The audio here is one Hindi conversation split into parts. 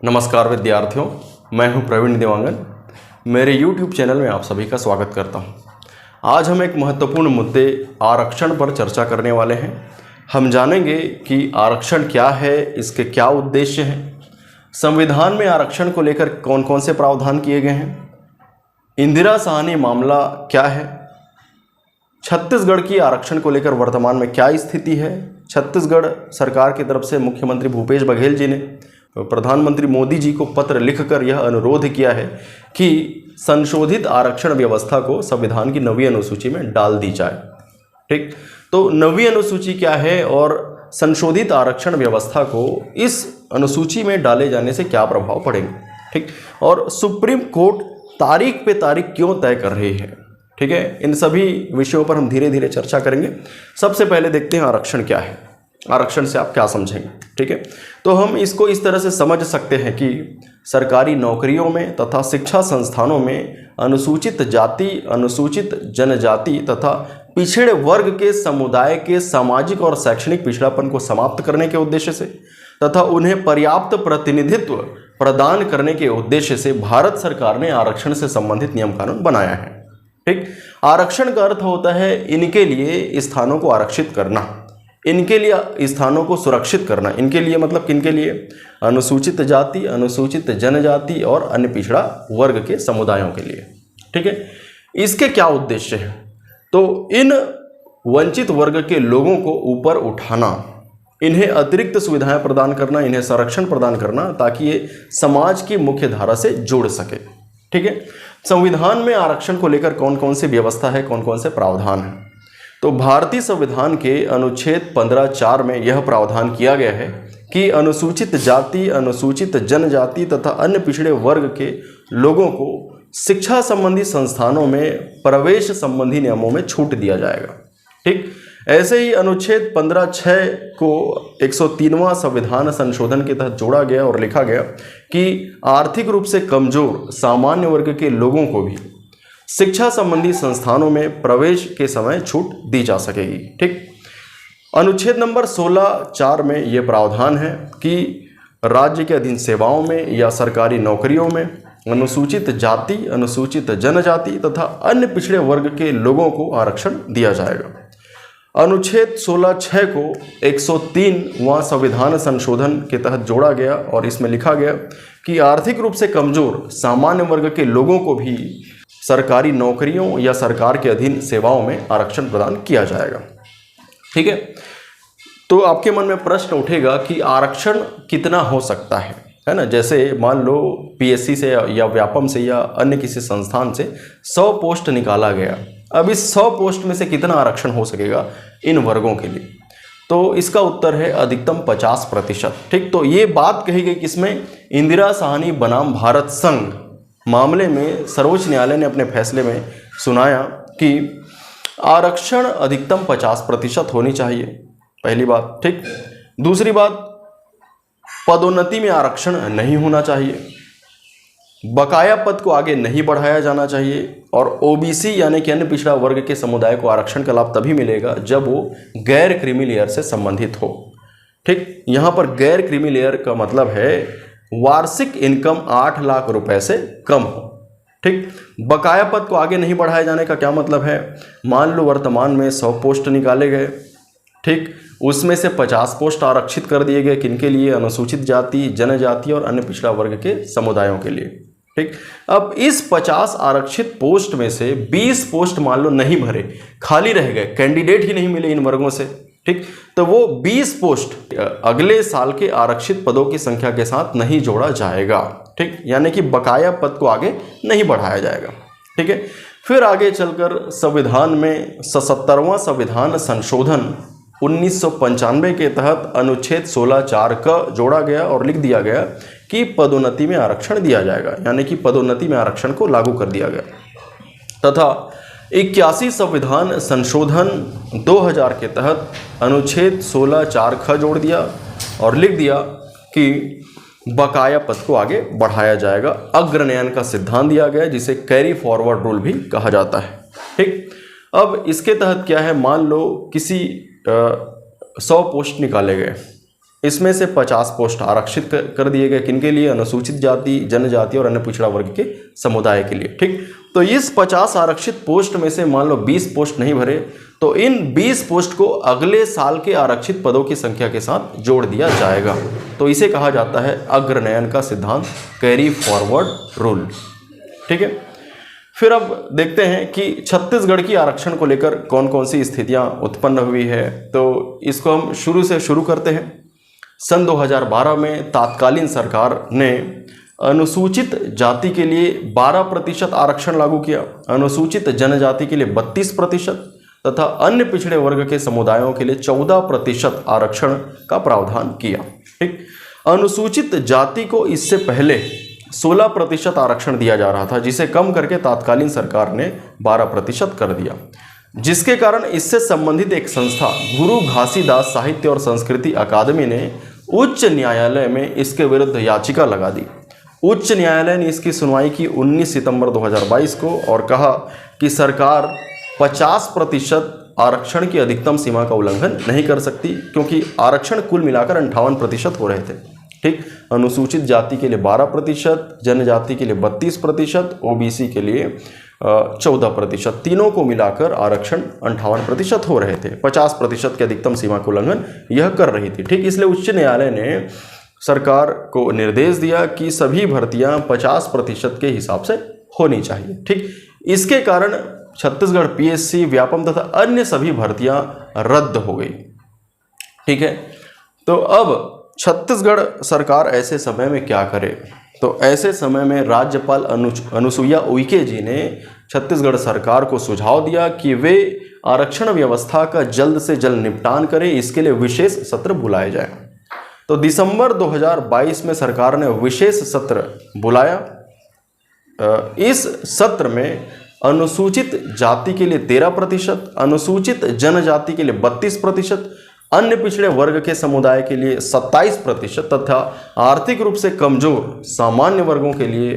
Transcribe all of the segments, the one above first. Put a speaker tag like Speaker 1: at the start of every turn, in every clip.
Speaker 1: नमस्कार विद्यार्थियों, मैं हूं प्रवीण देवांगन। मेरे YouTube चैनल में आप सभी का स्वागत करता हूं। आज हम एक महत्वपूर्ण मुद्दे आरक्षण पर चर्चा करने वाले हैं। हम जानेंगे कि आरक्षण क्या है, इसके क्या उद्देश्य हैं, संविधान में आरक्षण को लेकर कौन कौन से प्रावधान किए गए हैं, इंदिरा साहनी मामला क्या है, छत्तीसगढ़ की आरक्षण को लेकर वर्तमान में क्या स्थिति है। छत्तीसगढ़ सरकार की तरफ से मुख्यमंत्री भूपेश बघेल जी ने प्रधानमंत्री मोदी जी को पत्र लिखकर यह अनुरोध किया है कि संशोधित आरक्षण व्यवस्था को संविधान की 9वीं अनुसूची में डाल दी जाए। ठीक, तो 9वीं अनुसूची क्या है और संशोधित आरक्षण व्यवस्था को इस अनुसूची में डाले जाने से क्या प्रभाव पड़ेंगे। ठीक, और सुप्रीम कोर्ट तारीख पे तारीख क्यों तय कर रही है। ठीक है, इन सभी विषयों पर हम धीरे धीरे चर्चा करेंगे। सबसे पहले देखते हैं आरक्षण क्या है, आरक्षण से आप क्या समझेंगे। ठीक है, तो हम इसको इस तरह से समझ सकते हैं कि सरकारी नौकरियों में तथा शिक्षा संस्थानों में अनुसूचित जाति, अनुसूचित जनजाति तथा पिछड़े वर्ग के समुदाय के सामाजिक और शैक्षणिक पिछड़ापन को समाप्त करने के उद्देश्य से तथा उन्हें पर्याप्त प्रतिनिधित्व प्रदान करने के उद्देश्य से भारत सरकार ने आरक्षण से संबंधित नियम कानून बनाया है। ठीक, आरक्षण का अर्थ होता है इनके लिए स्थानों को आरक्षित करना, इनके लिए स्थानों को सुरक्षित करना। इनके लिए मतलब किनके लिए? अनुसूचित जाति, अनुसूचित जनजाति और अन्य पिछड़ा वर्ग के समुदायों के लिए। ठीक है, इसके क्या उद्देश्य है? तो इन वंचित वर्ग के लोगों को ऊपर उठाना, इन्हें अतिरिक्त सुविधाएं प्रदान करना, इन्हें संरक्षण प्रदान करना ताकि ये समाज की मुख्य धारा से जुड़ सके। ठीक है, संविधान में आरक्षण को लेकर कौन कौन सी व्यवस्था है, कौन कौन से प्रावधान है? तो भारतीय संविधान के अनुच्छेद 15(4) में यह प्रावधान किया गया है कि अनुसूचित जाति, अनुसूचित जनजाति तथा अन्य पिछड़े वर्ग के लोगों को शिक्षा संबंधी संस्थानों में प्रवेश संबंधी नियमों में छूट दिया जाएगा। ठीक, ऐसे ही अनुच्छेद 15(6) को 103वां संविधान संशोधन के तहत जोड़ा गया और लिखा गया कि आर्थिक रूप से कमजोर सामान्य वर्ग के लोगों को भी शिक्षा संबंधी संस्थानों में प्रवेश के समय छूट दी जा सकेगी। ठीक, अनुच्छेद नंबर 16(4) में यह प्रावधान है कि राज्य के अधीन सेवाओं में या सरकारी नौकरियों में अनुसूचित जाति, अनुसूचित जनजाति तथा अन्य पिछड़े वर्ग के लोगों को आरक्षण दिया जाएगा। अनुच्छेद 16(6) को 103वां संविधान संशोधन के तहत जोड़ा गया और इसमें लिखा गया कि आर्थिक रूप से कमजोर सामान्य वर्ग के लोगों को भी सरकारी नौकरियों या सरकार के अधीन सेवाओं में आरक्षण प्रदान किया जाएगा। ठीक है, तो आपके मन में प्रश्न उठेगा कि आरक्षण कितना हो सकता है ना? जैसे मान लो पीएससी से या व्यापम से या अन्य किसी संस्थान से 100 पोस्ट निकाला गया। अब इस 100 पोस्ट में से कितना आरक्षण हो सकेगा इन वर्गों के लिए? तो इसका उत्तर है अधिकतम 50%। ठीक, तो ये बात कही गई किसमें? इंदिरा साहनी बनाम भारत संघ मामले में सर्वोच्च न्यायालय ने अपने फैसले में सुनाया कि आरक्षण अधिकतम 50% होनी चाहिए, पहली बात। ठीक, दूसरी बात, पदोन्नति में आरक्षण नहीं होना चाहिए, बकाया पद को आगे नहीं बढ़ाया जाना चाहिए और ओबीसी यानी कि अन्य पिछड़ा वर्ग के समुदाय को आरक्षण का लाभ तभी मिलेगा जब वो गैर क्रीमी लेयर से संबंधित हो। ठीक, यहाँ पर गैर क्रीमी लेयर का मतलब है वार्षिक इनकम 8 लाख रुपए से कम हो। ठीक, बकाया पद को आगे नहीं बढ़ाए जाने का क्या मतलब है? मान लो वर्तमान में 100 पोस्ट निकाले गए। ठीक, उसमें से 50 पोस्ट आरक्षित कर दिए गए, किनके लिए? अनुसूचित जाति, जनजाति और अन्य पिछड़ा वर्ग के समुदायों के लिए। ठीक, अब इस 50 आरक्षित पोस्ट में से 20 पोस्ट मान लो नहीं भरे, खाली रह गए, कैंडिडेट ही नहीं मिले इन वर्गों से। ठीक, तो वो 20 पोस्ट अगले साल के आरक्षित पदों की संख्या के साथ नहीं जोड़ा जाएगा। ठीक, यानी कि बकाया पद को आगे नहीं बढ़ाया जाएगा। ठीक है, फिर आगे चलकर संविधान में 77वां संविधान संशोधन 1995 के तहत अनुच्छेद 16(4) का जोड़ा गया और लिख दिया गया कि पदोन्नति में आरक्षण दिया जाएगा, यानी कि पदोन्नति में आरक्षण को लागू कर दिया गया। तथा 81 संविधान संशोधन 2000 के तहत अनुच्छेद 16(4) का जोड़ दिया और लिख दिया कि बकाया पद को आगे बढ़ाया जाएगा। अग्रनयन का सिद्धांत दिया गया जिसे कैरी फॉरवर्ड रूल भी कहा जाता है। ठीक, अब इसके तहत क्या है? मान लो किसी 100 पोस्ट निकाले गए। इसमें से 50 पोस्ट आरक्षित कर दिए गए, किनके लिए? अनुसूचित जाति, जनजाति और अन्य पिछड़ा वर्ग के समुदाय के लिए। ठीक, तो इस 50 आरक्षित पोस्ट में से मान लो 20 पोस्ट नहीं भरे, तो इन 20 पोस्ट को अगले साल के आरक्षित पदों की संख्या के साथ जोड़ दिया जाएगा। तो इसे कहा जाता है अग्रनयन का सिद्धांत, कैरी फॉरवर्ड रूल। ठीक है, फिर अब देखते हैं कि छत्तीसगढ़ की आरक्षण को लेकर कौन कौन सी स्थितियां उत्पन्न हुई है। तो इसको हम शुरू से शुरू करते हैं। सन 2012 में तत्कालीन सरकार ने अनुसूचित जाति के लिए 12% आरक्षण लागू किया, अनुसूचित जनजाति के लिए 32% तथा अन्य पिछड़े वर्ग के समुदायों के लिए 14% आरक्षण का प्रावधान किया। ठीक, अनुसूचित जाति को इससे पहले 16% आरक्षण दिया जा रहा था, जिसे कम करके तत्कालीन सरकार ने 12% कर दिया, जिसके कारण इससे संबंधित एक संस्था गुरु घासीदास साहित्य और संस्कृति अकादमी ने उच्च न्यायालय में इसके विरुद्ध याचिका लगा दी। उच्च न्यायालय ने इसकी सुनवाई की 19 सितंबर 2022 को और कहा कि सरकार 50% आरक्षण की अधिकतम सीमा का उल्लंघन नहीं कर सकती, क्योंकि आरक्षण कुल मिलाकर 58% हो रहे थे। ठीक, अनुसूचित जाति के लिए 12%, जनजाति के लिए 32%, ओबीसी के लिए 14%, तीनों को मिलाकर आरक्षण 58% हो रहे थे। 50% की अधिकतम सीमा का उल्लंघन यह कर रही थी। ठीक, इसलिए उच्च न्यायालय ने सरकार को निर्देश दिया कि सभी भर्तियां 50% के हिसाब से होनी चाहिए। ठीक, इसके कारण छत्तीसगढ़ पीएससी, व्यापम तथा अन्य सभी भर्तियां रद्द हो गई। ठीक है, तो अब छत्तीसगढ़ सरकार ऐसे समय में क्या करे? तो ऐसे समय में राज्यपाल अनुसुईया उइके जी ने छत्तीसगढ़ सरकार को सुझाव दिया कि वे आरक्षण व्यवस्था का जल्द से जल्द निपटान करें, इसके लिए विशेष सत्र बुलाया जाए। तो दिसंबर 2022 में सरकार ने विशेष सत्र बुलाया। इस सत्र में अनुसूचित जाति के लिए 13%, अनुसूचित जनजाति के लिए 32%, अन्य पिछड़े वर्ग के समुदाय के लिए 27% तथा आर्थिक रूप से कमजोर सामान्य वर्गों के लिए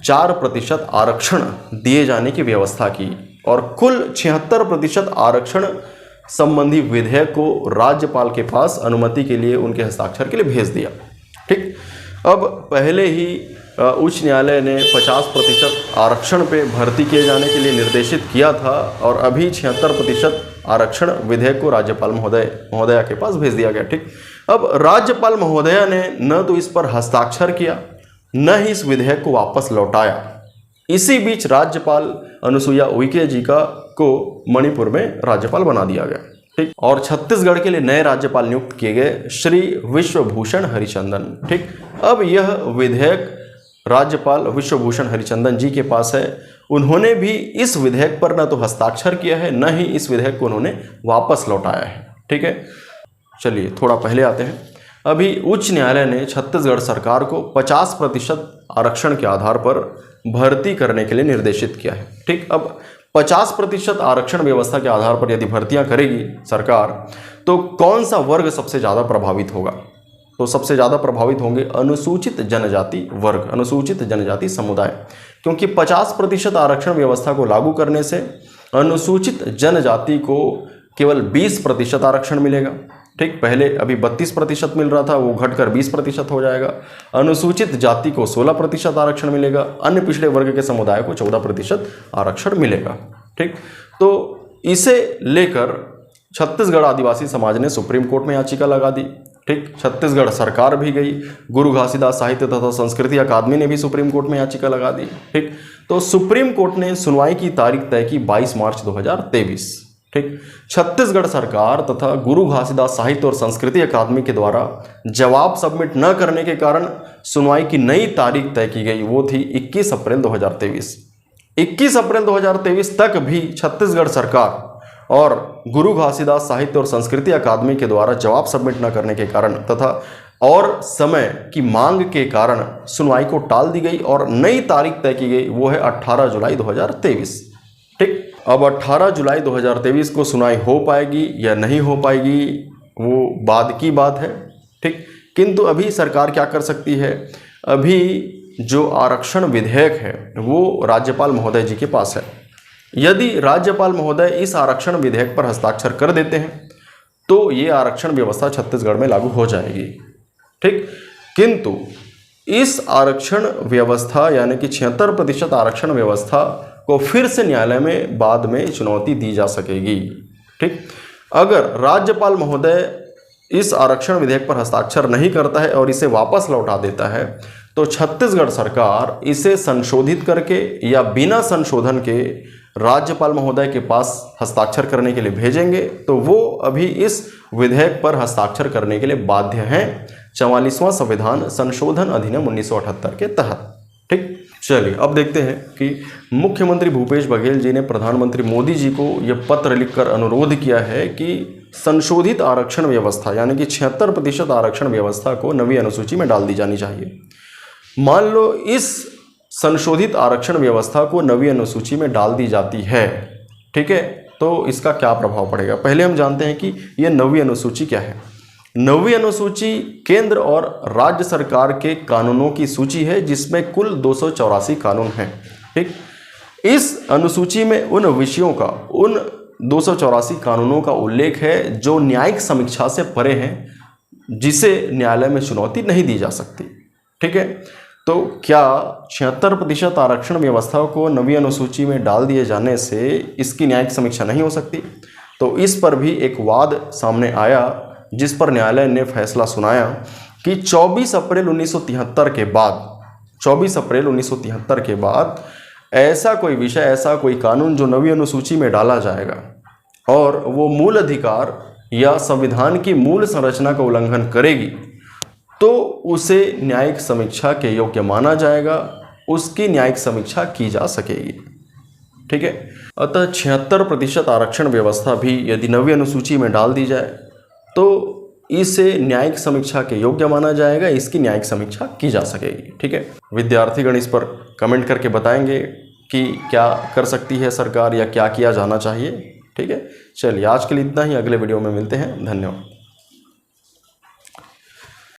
Speaker 1: 4% आरक्षण दिए जाने की व्यवस्था की और कुल 76% आरक्षण संबंधी विधेयक को राज्यपाल के पास अनुमति के लिए उनके हस्ताक्षर के लिए भेज दिया। ठीक, अब पहले ही उच्च न्यायालय ने 50% आरक्षण पे भर्ती किए जाने के लिए निर्देशित किया था और अभी 76% आरक्षण विधेयक को राज्यपाल महोदया के पास भेज दिया गया। ठीक, अब राज्यपाल महोदया ने न तो इस पर हस्ताक्षर किया, न ही इस विधेयक को वापस लौटाया। इसी बीच राज्यपाल अनुसुईया उइके जी को मणिपुर में राज्यपाल बना दिया गया। ठीक, और छत्तीसगढ़ के लिए नए राज्यपाल नियुक्त किए गए श्री विश्वभूषण हरिचंदन। ठीक, अब यह विधेयक राज्यपाल विश्वभूषण हरिचंदन जी के पास है। उन्होंने भी इस विधेयक पर न तो हस्ताक्षर किया है, न ही इस विधेयक को उन्होंने वापस लौटाया है। ठीक है, चलिए थोड़ा पहले आते हैं। अभी उच्च न्यायालय ने छत्तीसगढ़ सरकार को 50% आरक्षण के आधार पर भर्ती करने के लिए निर्देशित किया है। ठीक, अब 50% आरक्षण व्यवस्था के आधार पर यदि भर्तियां करेगी सरकार, तो कौन सा वर्ग सबसे ज़्यादा प्रभावित होगा? तो सबसे ज़्यादा प्रभावित होंगे अनुसूचित जनजाति वर्ग, अनुसूचित जनजाति समुदाय, क्योंकि 50% आरक्षण व्यवस्था को लागू करने से अनुसूचित जनजाति को केवल 20% आरक्षण मिलेगा। ठीक, पहले अभी 32% मिल रहा था, वो घटकर 20% हो जाएगा। अनुसूचित जाति को 16% आरक्षण मिलेगा, अन्य पिछड़े वर्ग के समुदाय को 14% आरक्षण मिलेगा। ठीक, तो इसे लेकर छत्तीसगढ़ आदिवासी समाज ने सुप्रीम कोर्ट में याचिका लगा दी। ठीक, छत्तीसगढ़ सरकार भी गई, गुरु घासीदास साहित्य तथा संस्कृति अकादमी ने भी सुप्रीम कोर्ट में याचिका लगा दी। ठीक, तो सुप्रीम कोर्ट ने सुनवाई की तारीख तय की 22 मार्च 2023। ठीक, छत्तीसगढ़ सरकार तथा गुरु घासीदास साहित्य और संस्कृति अकादमी के द्वारा जवाब सबमिट न करने के कारण सुनवाई की नई तारीख तय की गई, वो थी 21 अप्रैल 2023। 21 अप्रैल 2023 तक भी छत्तीसगढ़ सरकार और गुरु घासीदास साहित्य और संस्कृति अकादमी के द्वारा जवाब सबमिट न करने के कारण तथा और समय की मांग के कारण सुनवाई को टाल दी गई और नई तारीख तय की गई, वो है 18 जुलाई 2023। ठीक, अब 18 जुलाई 2023 को सुनवाई हो पाएगी या नहीं हो पाएगी वो बाद की बात है। ठीक, किंतु अभी सरकार क्या कर सकती है? अभी जो आरक्षण विधेयक है वो राज्यपाल महोदय जी के पास है। यदि राज्यपाल महोदय इस आरक्षण विधेयक पर हस्ताक्षर कर देते हैं तो ये आरक्षण व्यवस्था छत्तीसगढ़ में लागू हो जाएगी। ठीक, किंतु इस आरक्षण व्यवस्था यानी कि 76% आरक्षण व्यवस्था को फिर से न्यायालय में बाद में चुनौती दी जा सकेगी। ठीक, अगर राज्यपाल महोदय इस आरक्षण विधेयक पर हस्ताक्षर नहीं करता है और इसे वापस लौटा देता है तो छत्तीसगढ़ सरकार इसे संशोधित करके या बिना संशोधन के राज्यपाल महोदय के पास हस्ताक्षर करने के लिए भेजेंगे, तो वो अभी इस विधेयक पर हस्ताक्षर करने के लिए बाध्य हैं 44वां संविधान संशोधन अधिनियम 1978 के तहत। ठीक, चलिए अब देखते हैं कि मुख्यमंत्री भूपेश बघेल जी ने प्रधानमंत्री मोदी जी को यह पत्र लिखकर अनुरोध किया है कि संशोधित आरक्षण व्यवस्था यानी कि 76% आरक्षण व्यवस्था को नवी अनुसूची में डाल दी जानी चाहिए। मान लो इस संशोधित आरक्षण व्यवस्था को नवी अनुसूची में डाल दी जाती है, ठीक है, तो इसका क्या प्रभाव पड़ेगा। पहले हम जानते हैं कि यह नवी अनुसूची क्या है। नवी अनुसूची केंद्र और राज्य सरकार के कानूनों की सूची है जिसमें कुल 284 कानून हैं। ठीक, इस अनुसूची में उन विषयों का, उन 284 कानूनों का उल्लेख है जो न्यायिक समीक्षा से परे हैं, जिसे न्यायालय में चुनौती नहीं दी जा सकती। ठीक है, तो क्या 76% आरक्षण व्यवस्था को नवी अनुसूची में डाल दिए जाने से इसकी न्यायिक समीक्षा नहीं हो सकती। तो इस पर भी एक वाद सामने आया जिस पर न्यायालय ने फैसला सुनाया कि 24 अप्रैल 1973 के बाद 24 अप्रैल 1973 के बाद ऐसा कोई विषय, ऐसा कोई कानून जो नवी अनुसूची में डाला जाएगा और वो मूल अधिकार या संविधान की मूल संरचना का उल्लंघन करेगी तो उसे न्यायिक समीक्षा के योग्य माना जाएगा, उसकी न्यायिक समीक्षा की जा सकेगी। ठीक है, अतः 76% आरक्षण व्यवस्था भी यदि नवी अनुसूची में डाल दी जाए तो इसे न्यायिक समीक्षा के योग्य माना जाएगा, इसकी न्यायिक समीक्षा की जा सकेगी। ठीक है, विद्यार्थीगण इस पर कमेंट करके बताएंगे कि क्या कर सकती है सरकार या क्या किया जाना चाहिए। ठीक है, चलिए आज के लिए इतना ही, अगले वीडियो में मिलते हैं। धन्यवाद।